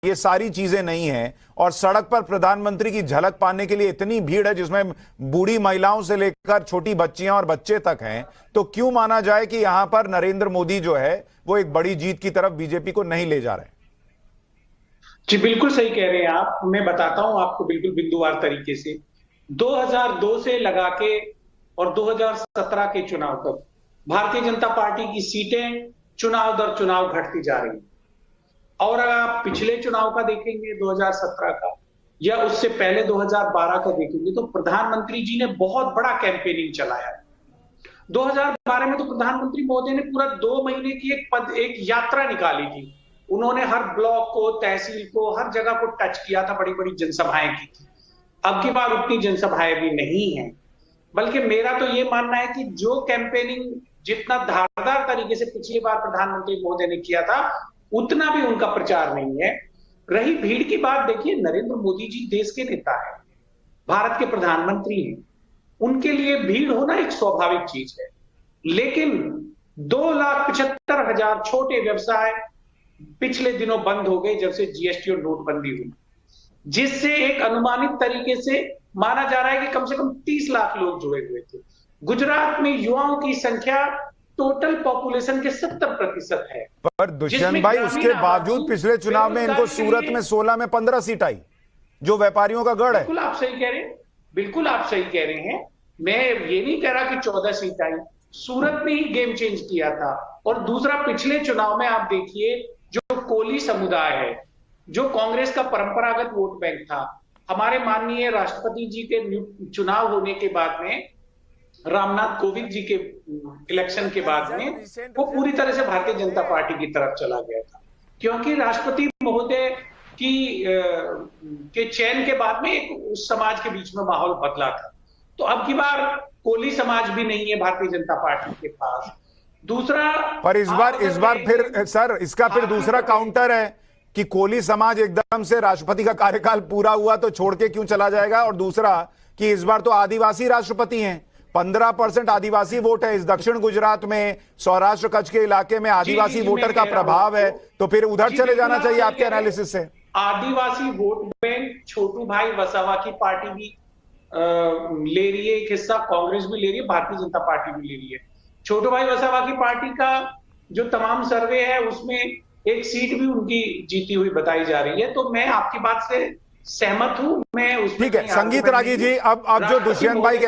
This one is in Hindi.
ये सारी चीजें नहीं हैं और सड़क पर प्रधानमंत्री की झलक पाने के लिए इतनी भीड़ है जिसमें बूढ़ी महिलाओं से लेकर छोटी बच्चियां और बच्चे तक हैं, तो क्यों माना जाए कि यहां पर नरेंद्र मोदी जो है वो एक बड़ी जीत की तरफ बीजेपी को नहीं ले जा रहे? जी बिल्कुल सही कह रहे हैं आप। मैं बताता हूं आपको बिल्कुल बिंदुवार तरीके से। 2002 से लगा के और 2017 के चुनाव तक भारतीय जनता पार्टी की सीटें चुनाव दर चुनाव घटती जा रही हैं। और अगर आप पिछले चुनाव का देखेंगे 2017 का या उससे पहले 2012 का देखेंगे तो प्रधानमंत्री जी ने बहुत बड़ा कैंपेनिंग चलाया है। 2012 में तो प्रधानमंत्री मोदी ने पूरा 2 महीने की एक यात्रा निकाली थी। उन्होंने हर ब्लॉक को, तहसील को, हर जगह को टच किया था, बड़ी बड़ी जनसभाएं की थी। अब की बार उतनी जनसभाएं भी नहीं है, बल्कि मेरा तो ये मानना है कि जो कैंपेनिंग जितना धारदार तरीके से पिछली बार प्रधानमंत्री मोदी ने किया था उतना भी उनका प्रचार नहीं है। रही भीड़ की बात, देखिए नरेंद्र मोदी जी देश के नेता है, भारत के प्रधानमंत्री हैं, उनके लिए भीड़ होना एक स्वाभाविक चीज है। लेकिन 2,75,000 छोटे व्यवसाय पिछले दिनों बंद हो गए जब से जीएसटी और नोटबंदी हुई, जिससे एक अनुमानित तरीके से माना जा रहा है कि कम से कम 30 लाख लोग जुड़े हुए थे। गुजरात में युवाओं की संख्या टोटल पॉपुलेशन के 70% है। पर दुष्यंत भाई, उसके बावजूद पिछले चुनाव में इनको सूरत में 16 में 15 सीट आई, जो व्यापारियों का गढ़ है। बिल्कुल आप सही कह रहे हैं, बिल्कुल आप सही कह रहे हैं। मैं ये नहीं कह रहा कि 14 सीट आई, सूरत ने ही गेम चेंज किया था। और दूसरा, पिछले चुनाव में आप देखिए जो कोली समुदाय है, जो कांग्रेस का परंपरागत वोट बैंक था, हमारे माननीय राष्ट्रपति जी के चुनाव होने के बाद में, रामनाथ कोविंद जी के इलेक्शन के बाद में, वो पूरी तरह से भारतीय जनता पार्टी की तरफ चला गया था, क्योंकि राष्ट्रपति महोदय की के चयन के बाद में एक उस समाज के बीच में माहौल बदला था। तो अब की बार कोली समाज भी नहीं है भारतीय जनता पार्टी के पास। दूसरा, पर इस बार फिर सर, इसका फिर दूसरा काउंटर है कि कोली समाज एकदम से राष्ट्रपति का कार्यकाल पूरा हुआ तो छोड़ के क्यों चला जाएगा, और दूसरा कि इस बार तो आदिवासी राष्ट्रपति हैं, 15% आदिवासी वोट है इस दक्षिण गुजरात में, सौराष्ट्र कच्छ के इलाके में आदिवासी वोटर का प्रभाव है, तो फिर उधर चले जाना चाहिए आपके एनालिसिस से। आदिवासी वोट बैंक छोटू भाई वसावा की पार्टी भी ले रही है, एक हिस्सा कांग्रेस भी ले रही है, भारतीय जनता पार्टी भी ले रही है। छोटू भाई वसावा की पार्टी का जो तमाम सर्वे है उसमें एक सीट भी उनकी जीती हुई बताई जा रही है। तो मैं आपकी बात से सहमत हूं। मैं उसमें ठीक है संगीत रागी जी, अब जो दुष्यंत भाई